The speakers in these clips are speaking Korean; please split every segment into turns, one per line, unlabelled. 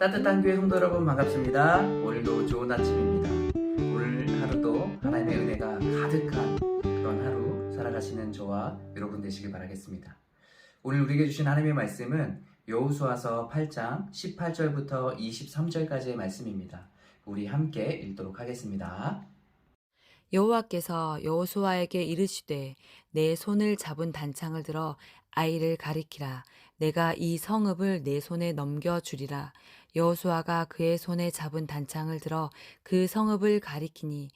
따뜻한 교회 성도 여러분 반갑습니다. 오늘도 좋은 아침입니다. 오늘 하루도 하나님의 은혜가 가득한 그런 하루 살아가시는 저와 여러분 되시길 바라겠습니다. 오늘 우리에게 주신 하나님의 말씀은 여호수아서 8장 18절부터 23절까지의 말씀입니다. 우리 함께 읽도록 하겠습니다.
여호와께서 여호수아에게 이르시되 내 손을 잡은 단창을 들어 아이를 가리키라. 내가 이 성읍을 내 손에 넘겨주리라. 여호수아가 그의 손에 잡은 단창을 들어 그 성읍을 가리키니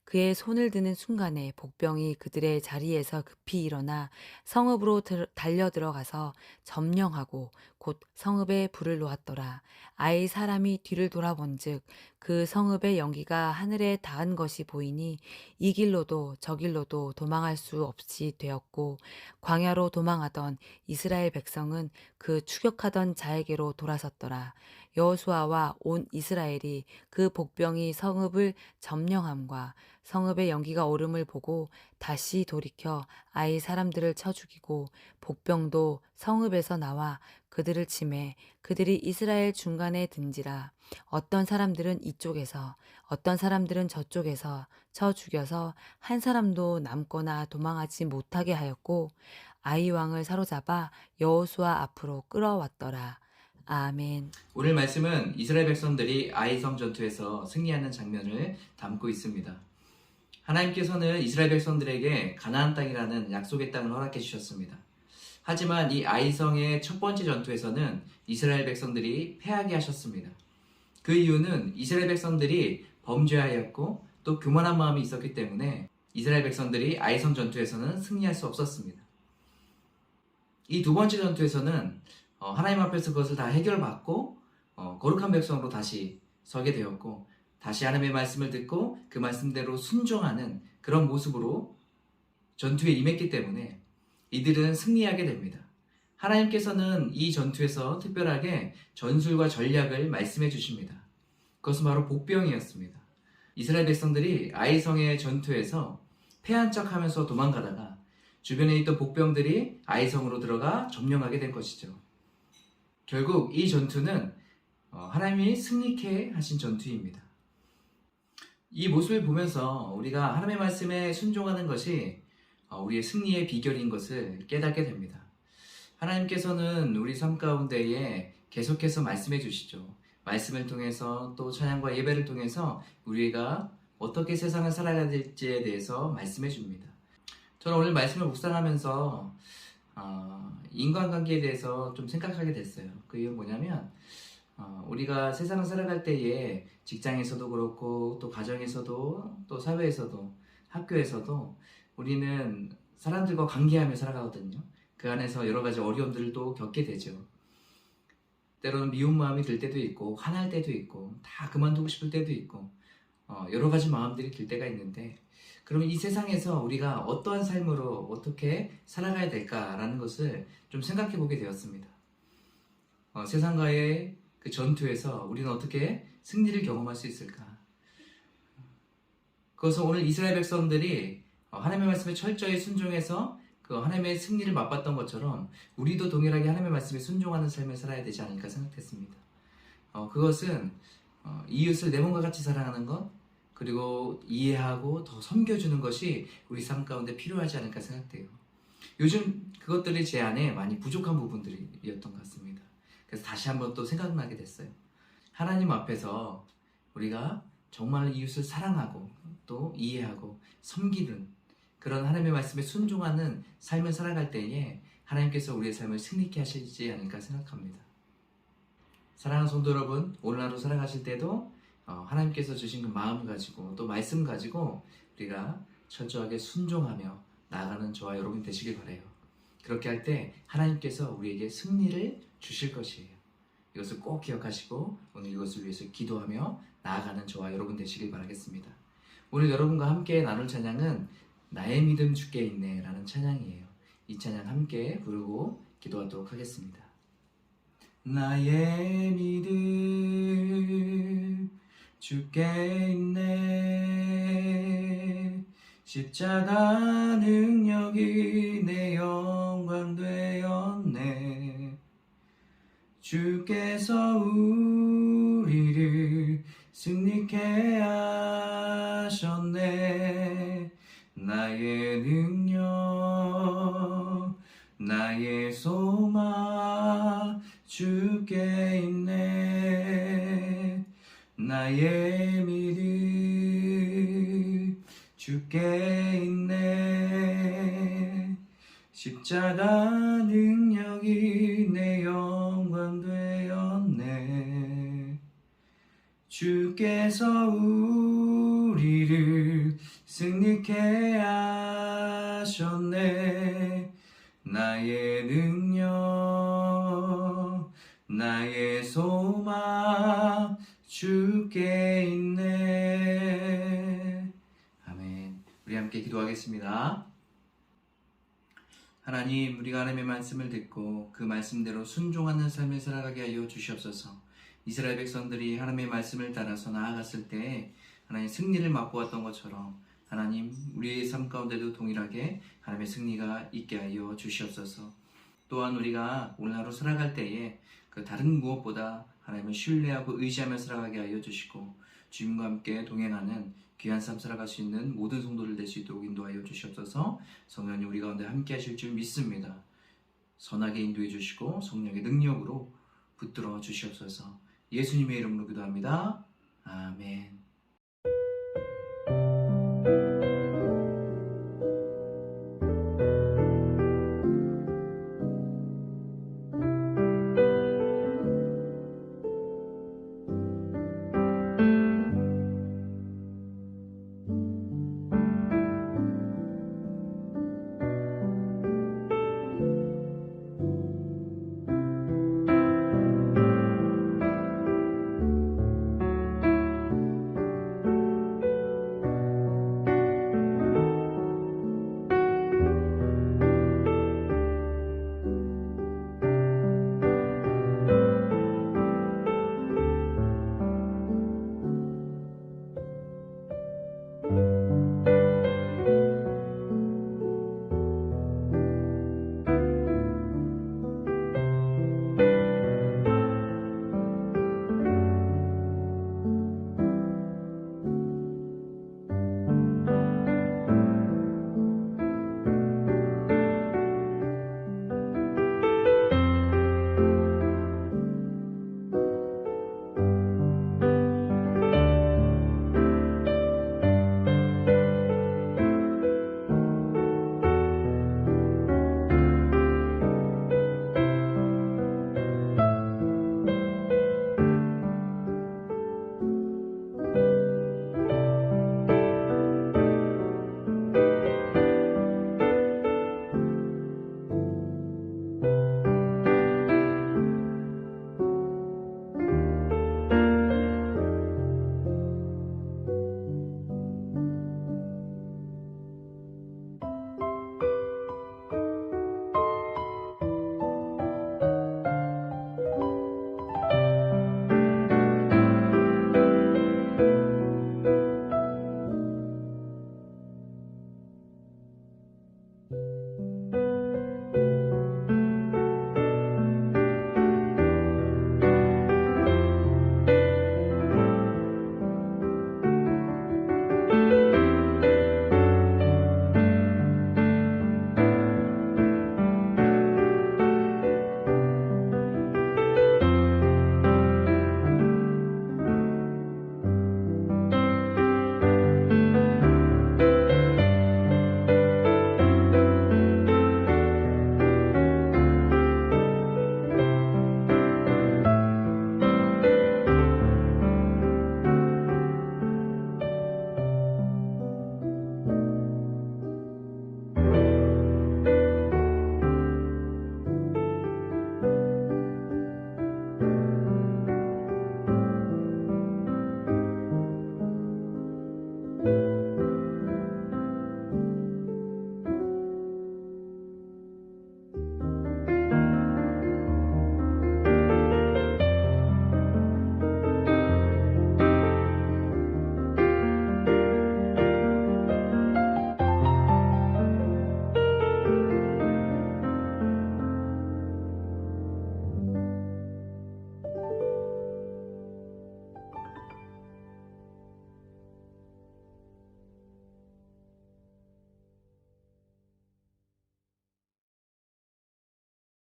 그의 손을 드는 순간에 복병이 그들의 자리에서 급히 일어나 성읍으로 달려 들어가서 점령하고 곧 성읍에 불을 놓았더라. 아이 사람이 뒤를 돌아본즉 그 성읍의 연기가 하늘에 닿은 것이 보이니 이 길로도 저 길로도 도망할 수 없이 되었고 광야로 도망하던 이스라엘 백성은 그 추격하던 자에게로 돌아섰더라. 여호수아와 온 이스라엘이 그 복병이 성읍을 점령함과 성읍의 연기가 오름을 보고 다시 돌이켜 아이 사람들을 쳐 죽이고 복병도 성읍에서 나와 그들을 치매 그들이 이스라엘 중간에 든지라. 어떤 사람들은 이쪽에서 어떤 사람들은 저쪽에서 쳐 죽여서 한 사람도 남거나 도망하지 못하게 하였고 아이 왕을 사로잡아 여호수아 앞으로 끌어왔더라. 아멘.
오늘 말씀은 이스라엘 백성들이 아이성 전투에서 승리하는 장면을 담고 있습니다. 하나님께서는 이스라엘 백성들에게 가나안 땅이라는 약속의 땅을 허락해 주셨습니다. 하지만 이 아이성의 첫 번째 전투에서는 이스라엘 백성들이 패하게 하셨습니다. 그 이유는 이스라엘 백성들이 범죄하였고 또 교만한 마음이 있었기 때문에 이스라엘 백성들이 아이성 전투에서는 승리할 수 없었습니다. 이 두 번째 전투에서는 하나님 앞에서 그것을 다 해결받고 거룩한 백성으로 다시 서게 되었고 다시 하나님의 말씀을 듣고 그 말씀대로 순종하는 그런 모습으로 전투에 임했기 때문에 이들은 승리하게 됩니다. 하나님께서는 이 전투에서 특별하게 전술과 전략을 말씀해 주십니다. 그것은 바로 복병이었습니다. 이스라엘 백성들이 아이성의 전투에서 패한 척하면서 도망가다가 주변에 있던 복병들이 아이성으로 들어가 점령하게 된 것이죠. 결국 이 전투는 하나님이 승리케 하신 전투입니다. 이 모습을 보면서 우리가 하나님의 말씀에 순종하는 것이 우리의 승리의 비결인 것을 깨닫게 됩니다. 하나님께서는 우리 삶 가운데에 계속해서 말씀해 주시죠. 말씀을 통해서 또 찬양과 예배를 통해서 우리가 어떻게 세상을 살아가야 될지에 대해서 말씀해 줍니다. 저는 오늘 말씀을 묵상하면서 인간관계에 대해서 좀 생각하게 됐어요. 그 이유는 뭐냐면 우리가 세상을 살아갈 때에 직장에서도 그렇고 또 가정에서도 또 사회에서도 학교에서도 우리는 사람들과 관계하며 살아가거든요. 그 안에서 여러 가지 어려움들도 겪게 되죠. 때로는 미운 마음이 들 때도 있고 화날 때도 있고 다 그만두고 싶을 때도 있고 여러 가지 마음들이 들 때가 있는데 그러면 이 세상에서 우리가 어떠한 삶으로 어떻게 살아가야 될까라는 것을 좀 생각해 보게 되었습니다. 세상과의 그 전투에서 우리는 어떻게 승리를 경험할 수 있을까? 그것은 오늘 이스라엘 백성들이 하나님의 말씀에 철저히 순종해서 그 하나님의 승리를 맛봤던 것처럼 우리도 동일하게 하나님의 말씀에 순종하는 삶을 살아야 되지 않을까 생각했습니다. 그것은 이웃을 내 몸과 같이 사랑하는 것 그리고 이해하고 더 섬겨주는 것이 우리 삶 가운데 필요하지 않을까 생각돼요. 요즘 그것들이 제 안에 많이 부족한 부분들이었던 것 같습니다. 그래서 다시 한번 또 생각나게 됐어요. 하나님 앞에서 우리가 정말 이웃을 사랑하고 또 이해하고 섬기는 그런 하나님의 말씀에 순종하는 삶을 살아갈 때에 하나님께서 우리의 삶을 승리케 하시지 않을까 생각합니다. 사랑하는 성도 여러분, 오늘 하루 살아가실 때도 하나님께서 주신 그 마음 가지고 또 말씀 가지고 우리가 철저하게 순종하며 나아가는 저와 여러분 되시길 바라요. 그렇게 할 때 하나님께서 우리에게 승리를 주실 것이에요. 이것을 꼭 기억하시고 오늘 이것을 위해서 기도하며 나아가는 저와 여러분 되시길 바라겠습니다. 오늘 여러분과 함께 나눌 찬양은 나의 믿음 주께 있네 라는 찬양이에요. 이 찬양 함께 부르고 기도하도록 하겠습니다. 나의 믿음 주께 있네 십자가 능력이 내 영광 되었네 주께서 우리를 승리케 하셨네. 나의 능력, 나의 소망 주께 있네. 나의 믿음 주께 있네. 십자가 능력이 내 영광 되었네. 주께서 우리를 승리케 하셨네. 나의 능력, 나의 소망 주께 있네. 아멘. 우리 함께 기도하겠습니다. 하나님, 우리가 하나님의 말씀을 듣고 그 말씀대로 순종하는 삶을 살아가게 하여 주시옵소서. 이스라엘 백성들이 하나님의 말씀을 따라서 나아갔을 때 하나님 승리를 맛보았던 것처럼 하나님, 우리의 삶 가운데도 동일하게 하나님의 승리가 있게 하여 주시옵소서. 또한 우리가 오늘 하루 살아갈 때에 그 다른 무엇보다 하나님을 신뢰하고 의지하며 살아가게 하여 주시고, 주님과 함께 동행하는 귀한 삶 살아갈 수 있는 모든 성도들 될 수 있도록 인도하여 주시옵소서. 성령님 우리 가운데 함께 하실 줄 믿습니다. 선하게 인도해 주시고 성령의 능력으로 붙들어 주시옵소서. 예수님의 이름으로 기도합니다. 아멘.